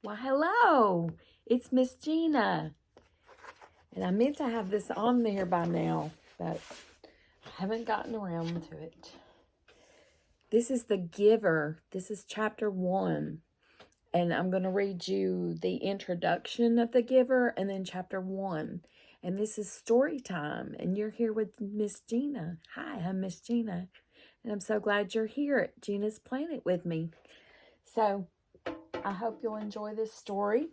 Well, hello. It's Miss Gina. And I meant to have this on there by now, but I haven't gotten around to it. This is The Giver. This is chapter 1. And I'm going to read you the introduction of The Giver and then chapter 1. And this is story time. And you're here with Miss Gina. Hi, I'm Miss Gina. And I'm so glad you're here at GinasPlanit with me. So I hope you'll enjoy this story.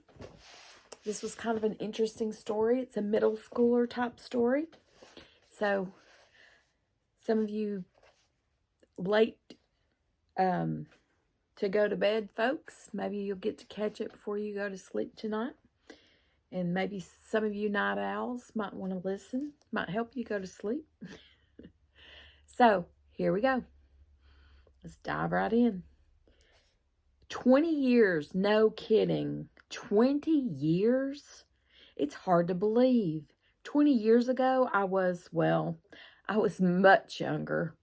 This was kind of an interesting story. It's a middle schooler type story. So some of you late to go to bed folks, maybe you'll get to catch it before you go to sleep tonight. And maybe some of you night owls might want to listen. Might help you go to sleep. So here we go. Let's dive right in. 20 years, no kidding. 20 years? It's hard to believe. 20 years ago, I was much younger.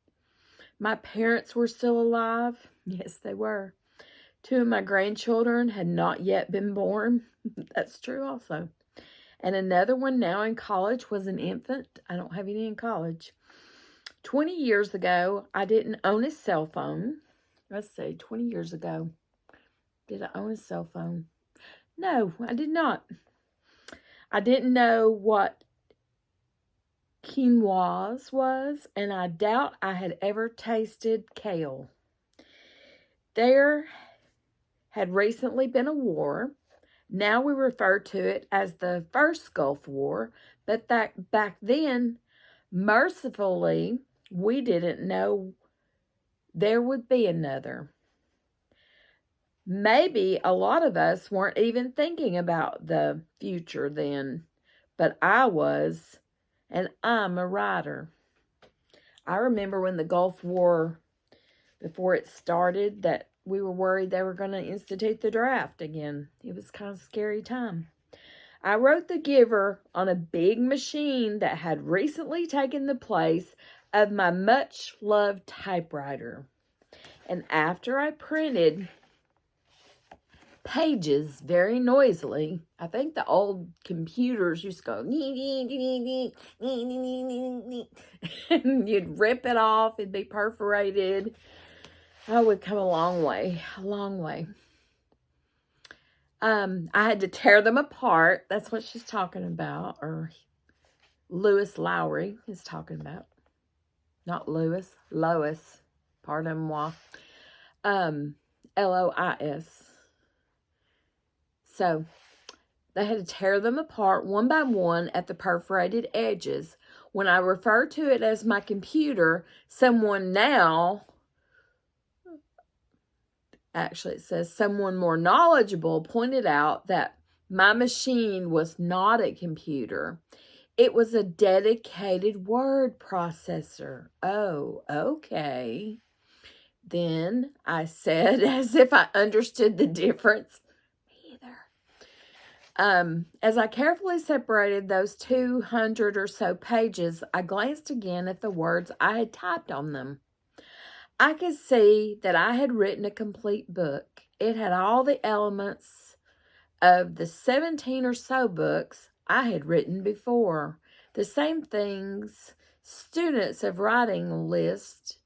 My parents were still alive. Yes, they were. 2 of my grandchildren had not yet been born. That's true also. And another one now in college was an infant. I don't have any in college. 20 years ago, I didn't own a cell phone. Let's see, 20 years ago. Did I own a cell phone? No, I did not. I didn't know what quinoa was, and I doubt I had ever tasted kale. There had recently been a war. Now we refer to it as the First Gulf War, but back then, mercifully, we didn't know there would be another. Maybe a lot of us weren't even thinking about the future then, but I was, and I'm a writer. I remember when the Gulf War, before it started, that we were worried they were going to institute the draft again. It was kind of a scary time. I wrote The Giver on a big machine that had recently taken the place of my much-loved typewriter. And after I printed pages very noisily. I think the old computers used to go, and you'd rip it off. It'd be perforated. Oh, we've come a long way. I had to tear them apart. That's what she's talking about. Or Lois Lowry is talking about. Not Lewis. Lois. Pardon moi. Lois. So they had to tear them apart one by one at the perforated edges. When I refer to it as my computer, someone now, actually it says someone more knowledgeable, pointed out that my machine was not a computer. It was a dedicated word processor. Oh, okay. Then I said, as if I understood the difference. As I carefully separated those 200 or so pages, I glanced again at the words I had typed on them. I could see that I had written a complete book. It had all the elements of the 17 or so books I had written before. The same things students of writing list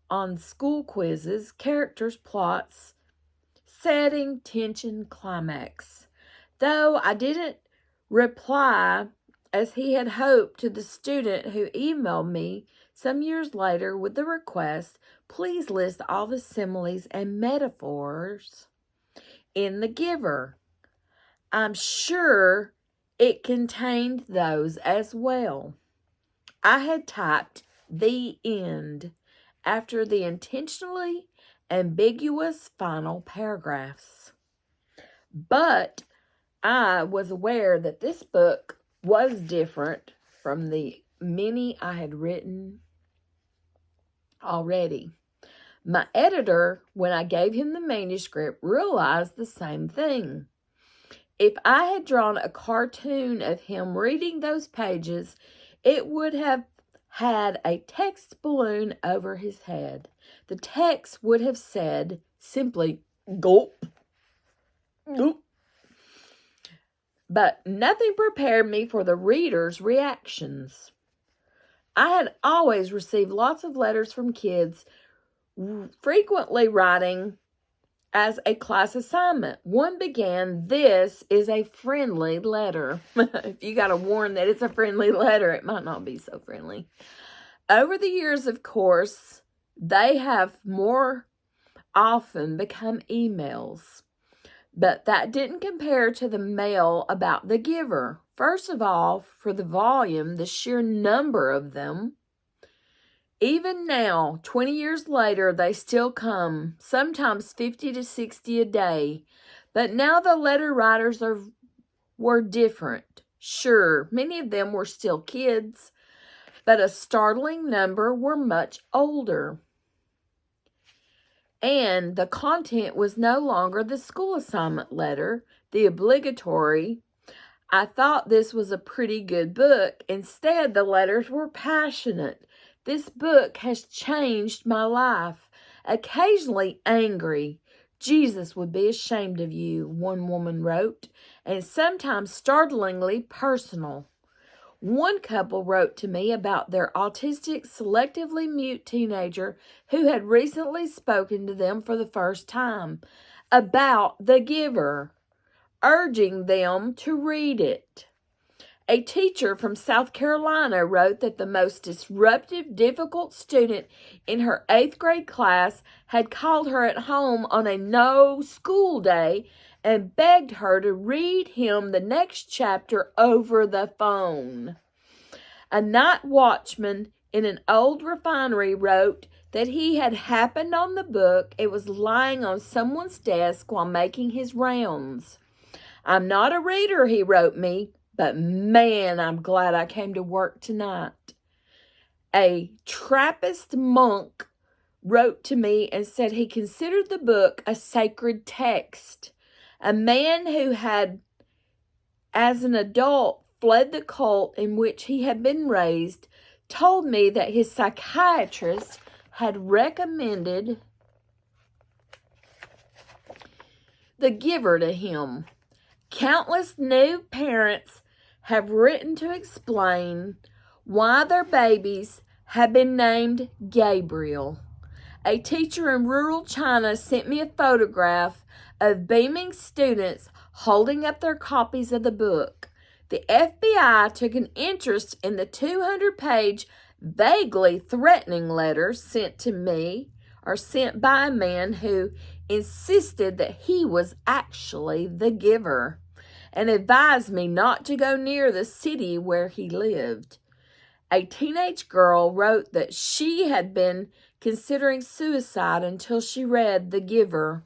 on school quizzes: characters, plots, setting, tension, climax. Though I didn't reply as he had hoped to the student who emailed me some years later with the request, please list all the similes and metaphors in The Giver. I'm sure it contained those as well. I had typed the end after the intentionally ambiguous final paragraphs. But I was aware that this book was different from the many I had written already. My editor, when I gave him the manuscript, realized the same thing. If I had drawn a cartoon of him reading those pages, it would have had a text balloon over his head. The text would have said simply, gulp. But nothing prepared me for the reader's reactions. I had always received lots of letters from kids, frequently writing as a class assignment. One began, "This is a friendly letter." If you got to warn that it's a friendly letter, it might not be so friendly. Over the years, of course, they have more often become emails. But that didn't compare to the mail about the giver. First of all, for the volume, the sheer number of them. Even now, 20 years later, they still come, sometimes 50 to 60 a day. But now the letter writers were different. Sure, many of them were still kids, but a startling number were much older. And the content was no longer the school assignment letter, the obligatory, "I thought this was a pretty good book." Instead, the letters were passionate. "This book has changed my life." Occasionally angry. "Jesus would be ashamed of you," one woman wrote, and sometimes startlingly personal. One couple wrote to me about their autistic, selectively mute teenager who had recently spoken to them for the first time about The Giver, urging them to read it. A teacher from South Carolina wrote that the most disruptive, difficult student in her 8th grade class had called her at home on a no-school day and begged her to read him the next chapter over the phone. A night watchman in an old refinery wrote that he had happened on the book. It was lying on someone's desk while making his rounds. "I'm not a reader," he wrote me, "but man, I'm glad I came to work tonight." A Trappist monk wrote to me and said he considered the book a sacred text. A man who had, as an adult, fled the cult in which he had been raised, told me that his psychiatrist had recommended The Giver to him. Countless new parents have written to explain why their babies have been named Gabriel. A teacher in rural China sent me a photograph of beaming students holding up their copies of the book. The FBI took an interest in the 200-page, vaguely threatening letter sent by a man who insisted that he was actually the giver and advised me not to go near the city where he lived. A teenage girl wrote that she had been considering suicide until she read The Giver.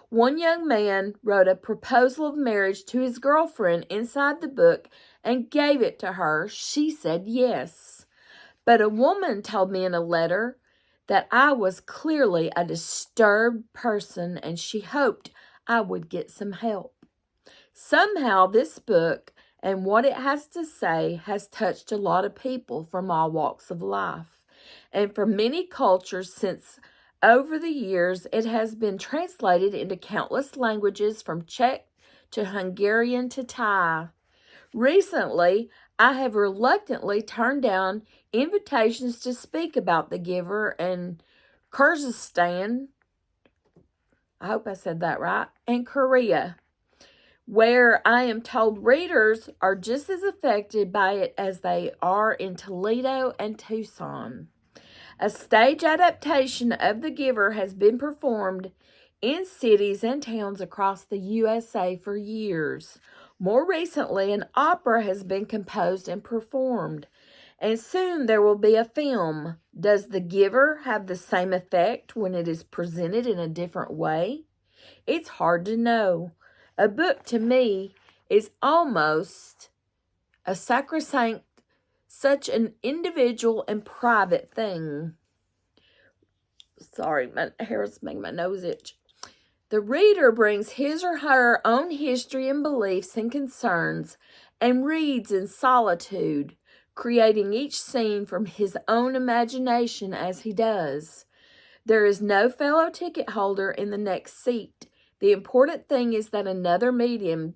One young man wrote a proposal of marriage to his girlfriend inside the book and gave it to her. She said yes. But a woman told me in a letter that I was clearly a disturbed person and she hoped I would get some help. Somehow this book and what it has to say has touched a lot of people from all walks of life. And from many cultures since over the years, it has been translated into countless languages from Czech to Hungarian to Thai. Recently, I have reluctantly turned down invitations to speak about The Giver in Kyrgyzstan, I hope I said that right, and Korea, where I am told readers are just as affected by it as they are in Toledo and Tucson. A stage adaptation of The Giver has been performed in cities and towns across the USA for years. More recently, an opera has been composed and performed, and soon there will be a film. Does The Giver have the same effect when it is presented in a different way? It's hard to know. A book, to me, is almost a sacrosanct, such an individual and private thing. Sorry, my hair is making my nose itch. The reader brings his or her own history and beliefs and concerns and reads in solitude, creating each scene from his own imagination as he does. There is no fellow ticket holder in the next seat. The important thing is that another medium,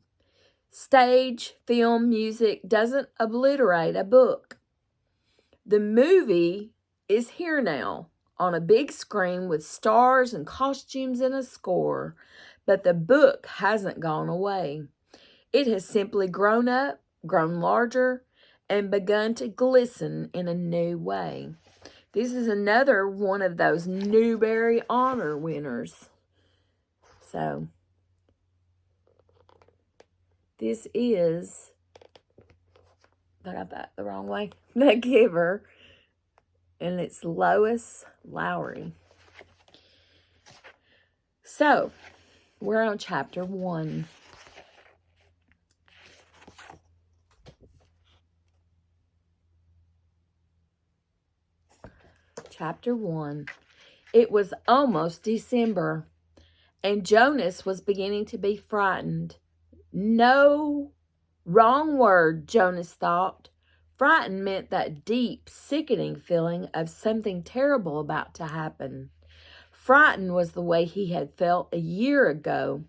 stage, film, music, doesn't obliterate a book. The movie is here now on a big screen with stars and costumes and a score, but the book hasn't gone away. It has simply grown up, grown larger, and begun to glisten in a new way. This is another one of those Newbery Honor winners. So, this is, I got that the wrong way, The Giver, and it's Lois Lowry. So, we're on chapter 1. Chapter 1. It was almost December, and Jonas was beginning to be frightened. No, wrong word, Jonas thought. Frightened meant that deep, sickening feeling of something terrible about to happen. Frightened was the way he had felt a year ago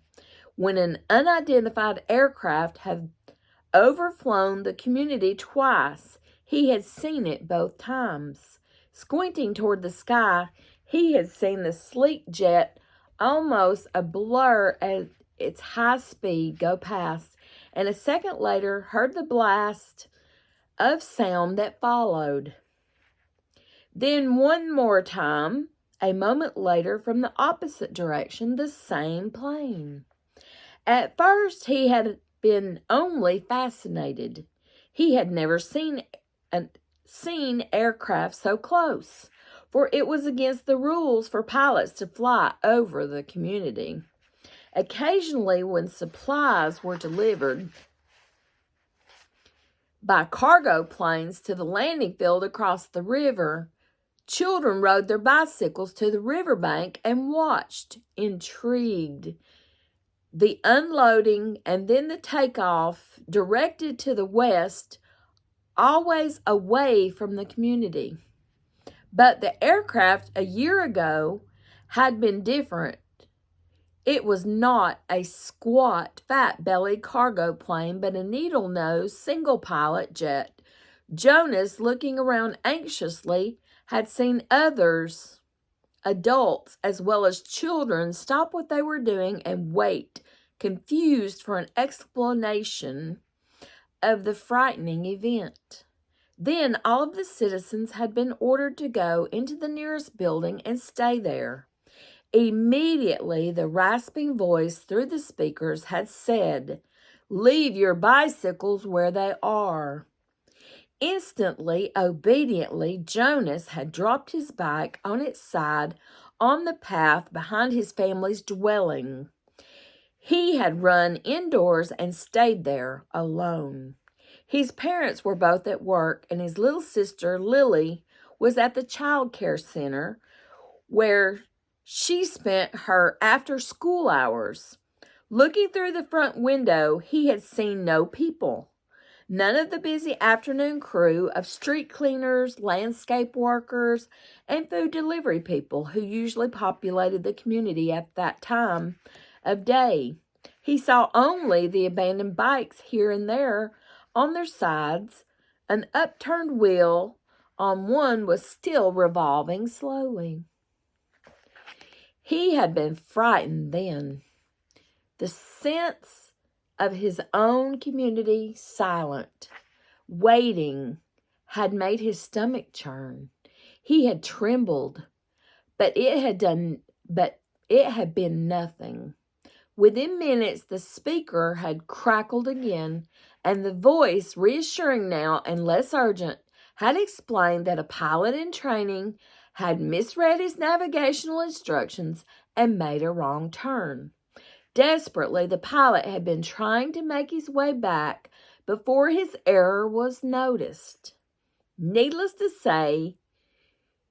when an unidentified aircraft had overflown the community twice. He had seen it both times. Squinting toward the sky, he had seen the sleek jet almost a blur at its high speed go past, and a second later heard the blast of sound that followed. Then one more time, a moment later, from the opposite direction, the same plane. At first, he had been only fascinated. He had never seen aircraft so close, for it was against the rules for pilots to fly over the community. Occasionally, when supplies were delivered by cargo planes to the landing field across the river, children rode their bicycles to the riverbank and watched, intrigued, the unloading and then the takeoff directed to the west, always away from the community. But the aircraft a year ago had been different. It was not a squat, fat-bellied cargo plane, but a needle-nosed, single-pilot jet. Jonas, looking around anxiously, had seen others, adults as well as children, stop what they were doing and wait, confused for an explanation of the frightening event. Then all of the citizens had been ordered to go into the nearest building and stay there. Immediately, the rasping voice through the speakers had said, "Leave your bicycles where they are." Instantly, obediently, Jonas had dropped his bike on its side on the path behind his family's dwelling. He had run indoors and stayed there alone. His parents were both at work, and his little sister, Lily, was at the child care center where she spent her after-school hours. Looking through the front window, he had seen no people. None of the busy afternoon crew of street cleaners, landscape workers, and food delivery people who usually populated the community at that time of day. He saw only the abandoned bikes here and there on their sides. An upturned wheel on one was still revolving slowly. He had been frightened then. The sense of his own community silent, waiting, had made his stomach churn. He had trembled, but it had been nothing. Within minutes, the speaker had crackled again, and the voice, reassuring now and less urgent, had explained that a pilot in training had misread his navigational instructions and made a wrong turn. Desperately, the pilot had been trying to make his way back before his error was noticed. Needless to say,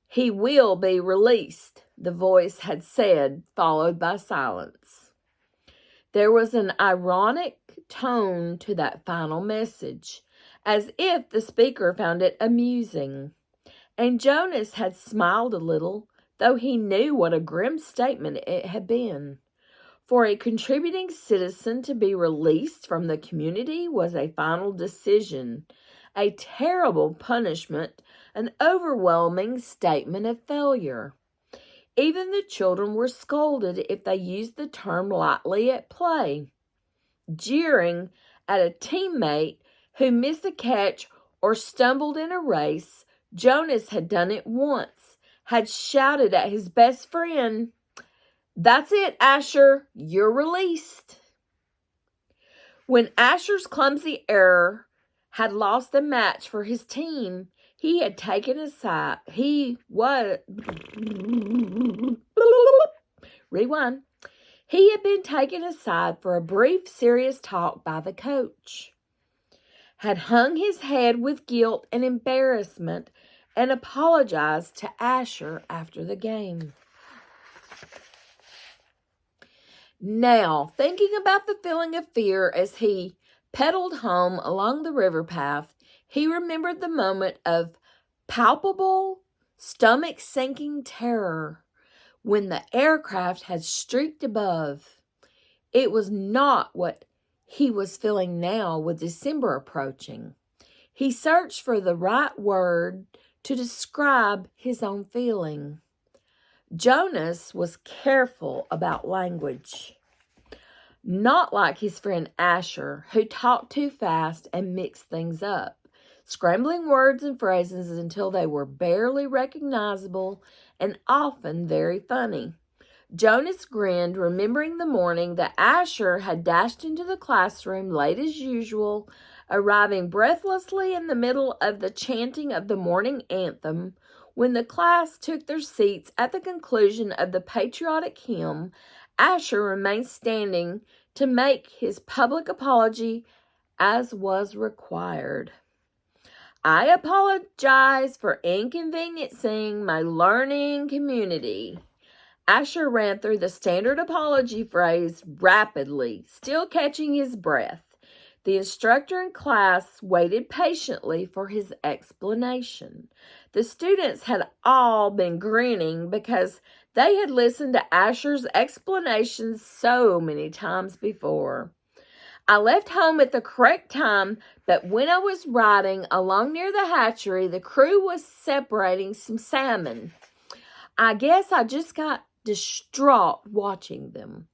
he will be released, the voice had said, followed by silence. There was an ironic tone to that final message, as if the speaker found it amusing. And Jonas had smiled a little, though he knew what a grim statement it had been. For a contributing citizen to be released from the community was a final decision, a terrible punishment, an overwhelming statement of failure. Even the children were scolded if they used the term lightly at play. Jeering at a teammate who missed a catch or stumbled in a race, Jonas had done it once, had shouted at his best friend, "That's it, Asher, you're released." When Asher's clumsy error had lost a match for his team, he had taken aside. Rewind. He had been taken aside for a brief, serious talk by the coach, had hung his head with guilt and embarrassment, and apologized to Asher after the game. Now, thinking about the feeling of fear as he pedaled home along the river path, he remembered the moment of palpable, stomach-sinking terror when the aircraft had streaked above. It was not what he was feeling now with December approaching. He searched for the right word to describe his own feeling. Jonas was careful about language. Not like his friend Asher, who talked too fast and mixed things up, scrambling words and phrases until they were barely recognizable and often very funny. Jonas grinned, remembering the morning that Asher had dashed into the classroom late as usual, arriving breathlessly in the middle of the chanting of the morning anthem. When the class took their seats at the conclusion of the patriotic hymn, Asher remained standing to make his public apology as was required. "I apologize for inconveniencing my learning community." Asher ran through the standard apology phrase rapidly, still catching his breath. The instructor in class waited patiently for his explanation. The students had all been grinning because they had listened to Asher's explanations so many times before. "I left home at the correct time, but when I was riding along near the hatchery, the crew was separating some salmon. I guess I just got distraught watching them.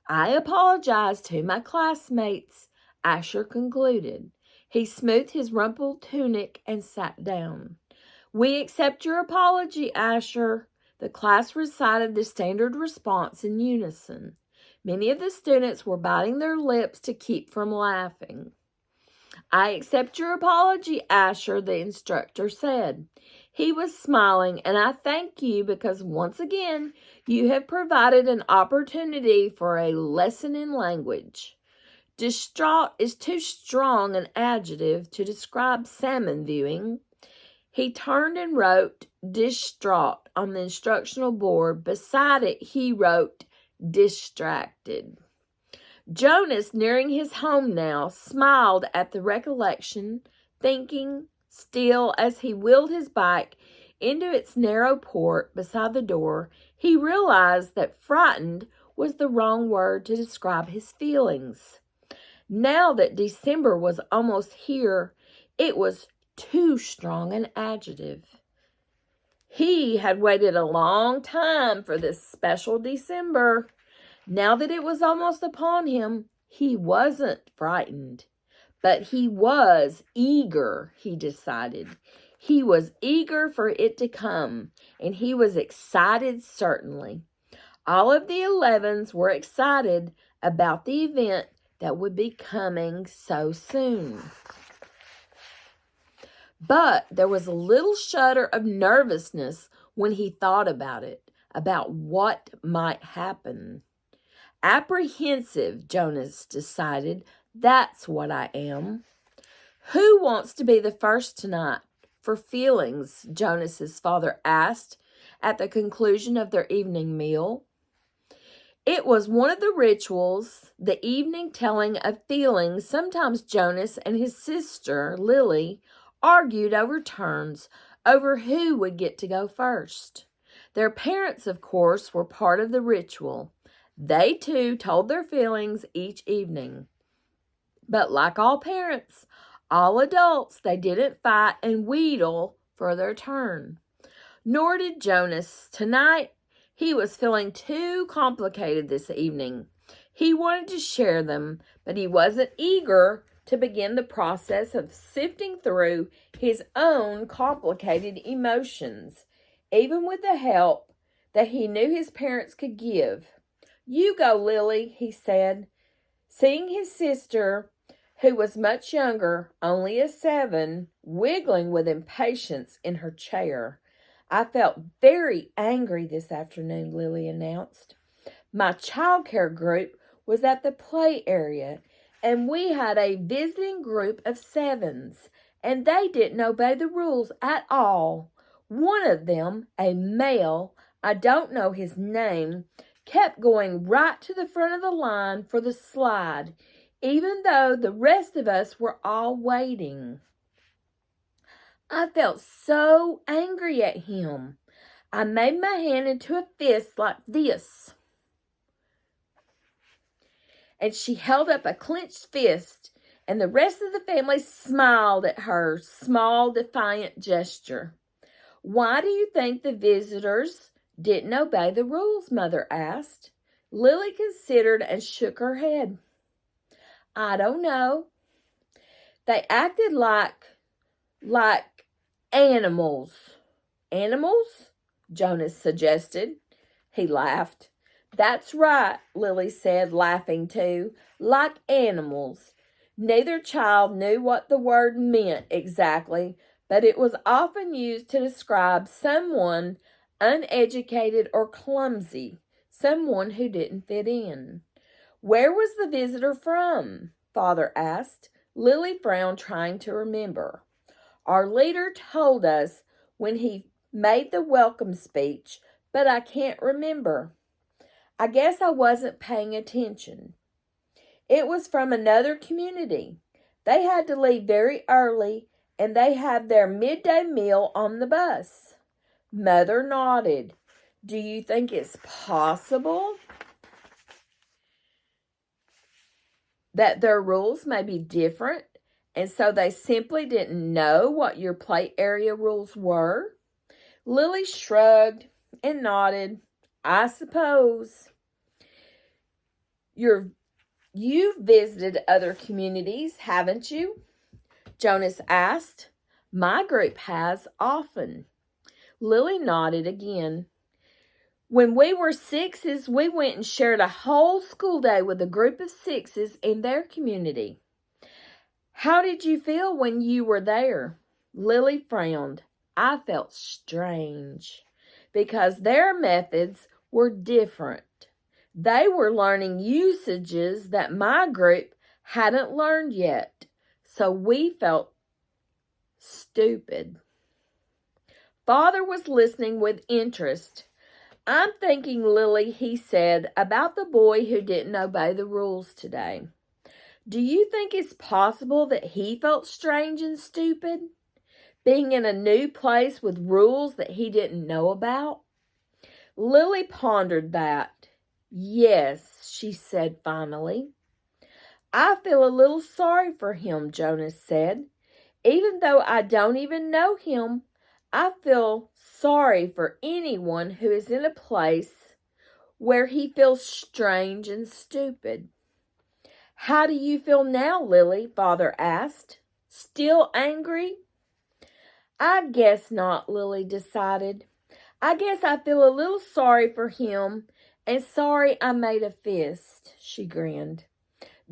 I apologize to my classmates," Asher concluded. He smoothed his rumpled tunic and sat down. "We accept your apology, Asher." The class recited the standard response in unison. Many of the students were biting their lips to keep from laughing. "I accept your apology, Asher," the instructor said. He was smiling, "and I thank you because once again you have provided an opportunity for a lesson in language." Distraught is too strong an adjective to describe salmon viewing. He turned and wrote "distraught" on the instructional board. Beside it, he wrote "distracted." Jonas, nearing his home now, smiled at the recollection, thinking still as he wheeled his bike into its narrow port beside the door, he realized that frightened was the wrong word to describe his feelings. Now that December was almost here, it was too strong an adjective. He had waited a long time for this special December. Now that it was almost upon him, he wasn't frightened, but he was eager, he decided. He was eager for it to come, and he was excited certainly. All of the 11s were excited about the event that would be coming so soon. But there was a little shudder of nervousness when he thought about it, about what might happen. Apprehensive, Jonas decided. That's what I am. "Who wants to be the first tonight for feelings?" Jonas's father asked at the conclusion of their evening meal. It was one of the rituals, the evening telling of feelings. Sometimes Jonas and his sister, Lily, argued over turns, over who would get to go first. Their parents, of course, were part of the ritual. They too told their feelings each evening. But like all parents, all adults, they didn't fight and wheedle for their turn. Nor did Jonas. Tonight, he was feeling too complicated this evening. He wanted to share them, but he wasn't eager to begin the process of sifting through his own complicated emotions, even with the help that he knew his parents could give. "You go, Lily," he said. Seeing his sister, who was much younger, only a 7, wiggling with impatience in her chair. "I felt very angry this afternoon," Lily announced. "My childcare group was at the play area, and we had a visiting group of 7s, and they didn't obey the rules at all. One of them, a male, I don't know his name, kept going right to the front of the line for the slide, even though the rest of us were all waiting. I felt so angry at him. I made my hand into a fist like this." And she held up a clenched fist, and the rest of the family smiled at her small, defiant gesture. "Why do you think the visitors didn't obey the rules?" Mother asked. Lily considered and shook her head. "I don't know. They acted like animals." "Animals?" Jonas suggested. He laughed. "That's right," Lily said, laughing too. "Like animals." Neither child knew what the word meant exactly, but it was often used to describe someone uneducated or clumsy, someone who didn't fit in. "Where was the visitor from?" Father asked. Lily frowned, trying to remember. "Our leader told us when he made the welcome speech, but I can't remember. I guess I wasn't paying attention." "It was from another community. They had to leave very early, and they had their midday meal on the bus." Mother nodded. "Do you think it's possible that their rules may be different, and so they simply didn't know what your play area rules were?" Lily shrugged and nodded. "I suppose." You've visited other communities, haven't you?" Jonas asked. "My group has often." Lily nodded again. "When we were 6s, we went and shared a whole school day with a group of 6s in their community." "How did you feel when you were there?" Lily frowned. "I felt strange because their methods were different. They were learning usages that my group hadn't learned yet, so we felt stupid." Father was listening with interest. "I'm thinking, Lily," he said, "about the boy who didn't obey the rules today. Do you think it's possible that he felt strange and stupid, being in a new place with rules that he didn't know about?" Lily pondered that. "Yes," she said finally. "I feel a little sorry for him," Jonas said. "Even though I don't even know him, I feel sorry for anyone who is in a place where he feels strange and stupid." "How do you feel now, Lily?" Father asked. "Still angry?" "I guess not," Lily decided. "I guess I feel a little sorry for him and sorry I made a fist." She grinned.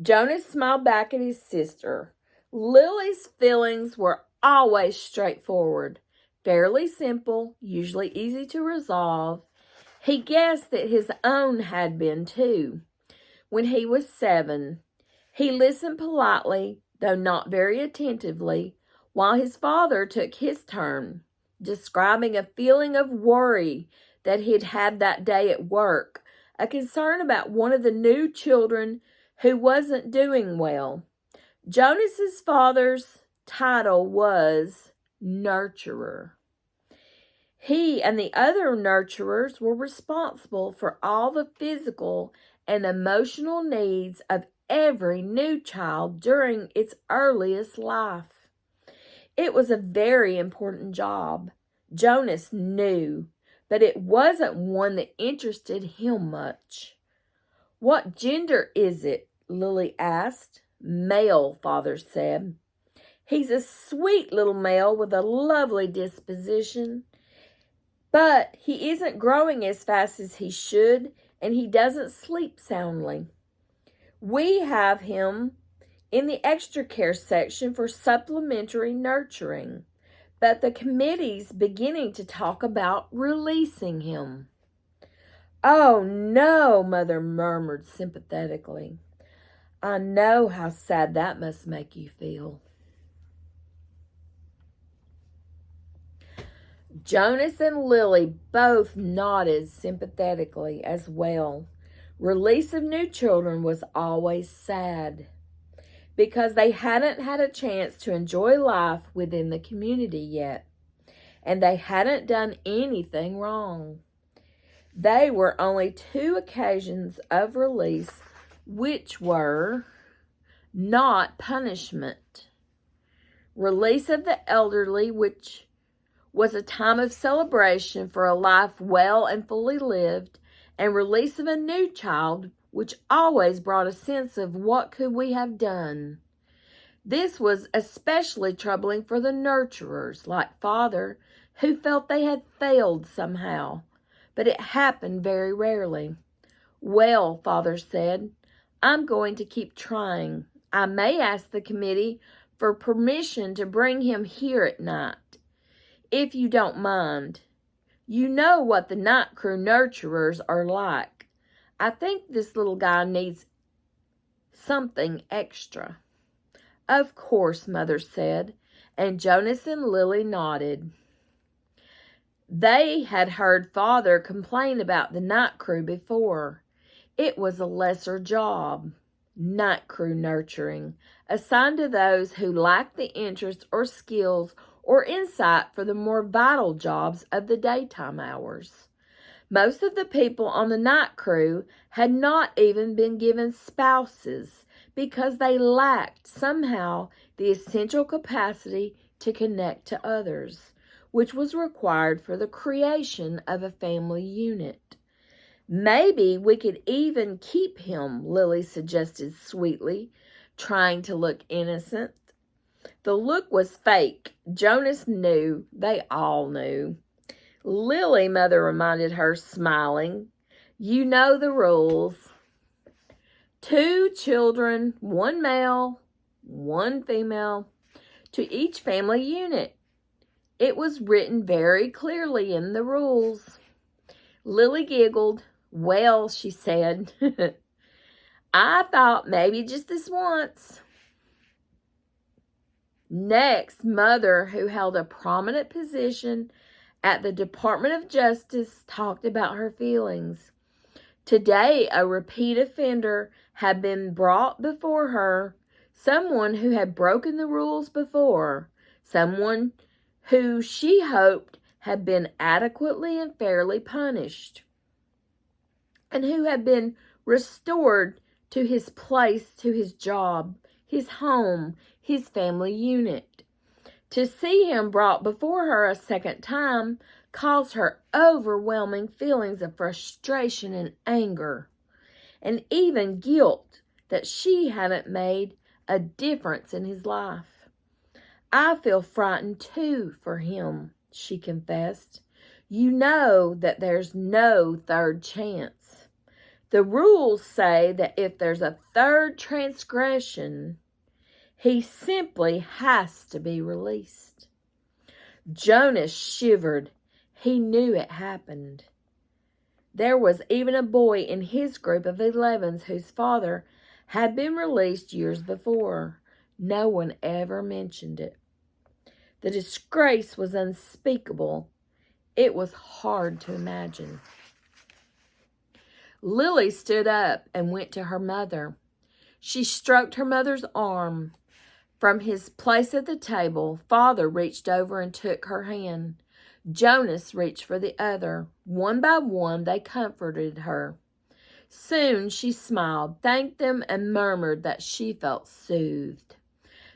Jonas smiled back at his sister. Lily's feelings were always straightforward, fairly simple, usually easy to resolve. He guessed that his own had been too. When he was 7, he listened politely, though not very attentively, while his father took his turn, describing a feeling of worry that he'd had that day at work, a concern about one of the new children who wasn't doing well. Jonas's father's title was nurturer. He and the other nurturers were responsible for all the physical and emotional needs of every new child during its earliest life. It was a very important job. Jonas knew, but it wasn't one that interested him much. "What gender is it?" Lily asked. "Male," Father said. "He's a sweet little male with a lovely disposition, but he isn't growing as fast as he should, and he doesn't sleep soundly. We have him in the extra care section for supplementary nurturing, but the committee's beginning to talk about releasing him." "Oh, no," Mother murmured sympathetically. "I know how sad that must make you feel." Jonas and Lily both nodded sympathetically as well. Release of new children was always sad, because they hadn't had a chance to enjoy life within the community yet, and they hadn't done anything wrong. They were only 2 occasions of release, which were not punishment. Release of the elderly, which was a time of celebration for a life well and fully lived, and release of a new child, which always brought a sense of what could we have done. This was especially troubling for the nurturers, like Father, who felt they had failed somehow, but it happened very rarely. "Well," Father said, "I'm going to keep trying. I may ask the committee for permission to bring him here at night, if you don't mind. You know what the night crew nurturers are like. I think this little guy needs something extra." "Of course," Mother said, and Jonas and Lily nodded. They had heard Father complain about the night crew before. It was a lesser job, night crew nurturing, assigned to those who lacked the interest or skills or insight for the more vital jobs of the daytime hours. Most of the people on the night crew had not even been given spouses because they lacked somehow the essential capacity to connect to others, which was required for the creation of a family unit. "Maybe we could even keep him," Lily suggested sweetly, trying to look innocent. The look was fake. Jonas knew. They all knew. "Lily," Mother reminded her, smiling, "you know the rules. 2 children, 1 male, 1 female, to each family unit. It was written very clearly in the rules." Lily giggled. "Well," she said, "I thought maybe just this once." Next, Mother, who held a prominent position at the Department of Justice, talked about her feelings. Today, a repeat offender had been brought before her, someone who had broken the rules before, someone who she hoped had been adequately and fairly punished, and who had been restored to his place, to his job, his home, his family unit. To see him brought before her a second time caused her overwhelming feelings of frustration and anger, and even guilt that she hadn't made a difference in his life. "I feel frightened too for him," she confessed. "You know that there's no third chance. The rules say that if there's a third transgression, he simply has to be released." Jonas shivered. He knew it happened. There was even a boy in his group of 11s whose father had been released years before. No one ever mentioned it. The disgrace was unspeakable. It was hard to imagine. Lily stood up and went to her mother. She stroked her mother's arm. From his place at the table, Father reached over and took her hand. Jonas reached for the other. One by one, they comforted her. Soon she smiled, thanked them, and murmured that she felt soothed.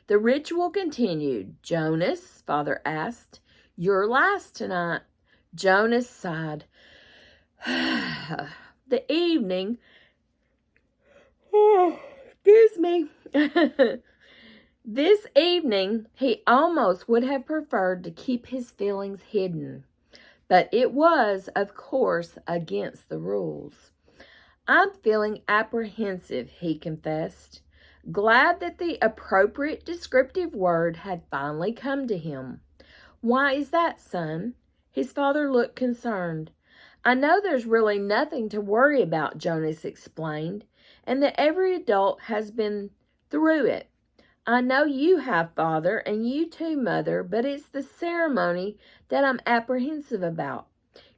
The ritual continued. Jonas, Father asked, "You're last tonight." Jonas sighed. The evening, excuse me, this evening he almost would have preferred to keep his feelings hidden, but it was, of course, against the rules. "I'm feeling apprehensive," he confessed, glad that the appropriate descriptive word had finally come to him. "Why is that, son?" His father looked concerned. "I know there's really nothing to worry about," Jonas explained, "and that every adult has been through it. I know you have, Father, and you too, Mother, but it's the ceremony that I'm apprehensive about.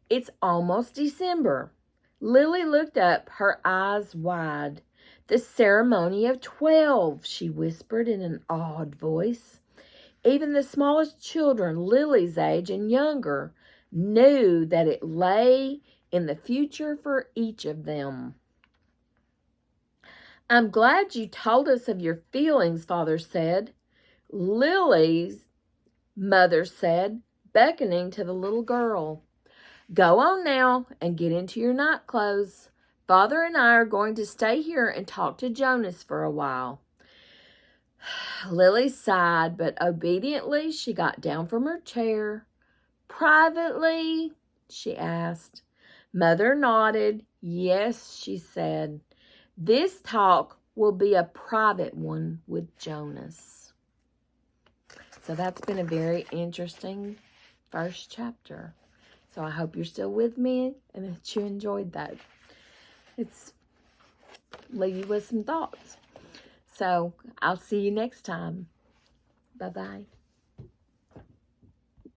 It's almost December." Lily looked up, her eyes wide. "The ceremony of 12, she whispered in an awed voice. Even the smallest children, Lily's age and younger, knew that it lay in the future for each of them. "I'm glad you told us of your feelings," Father said. "Lily's," Mother said, beckoning to the little girl. "Go on now and get into your night clothes. Father and I are going to stay here and talk to Jonas for a while." Lily sighed, but obediently she got down from her chair. "Privately?" she asked. Mother nodded. "Yes," she said. "This talk will be a private one with Jonas." So that's been a very interesting first chapter. So I hope you're still with me and that you enjoyed that. It's leave you with some thoughts. So I'll see you next time. Bye-bye.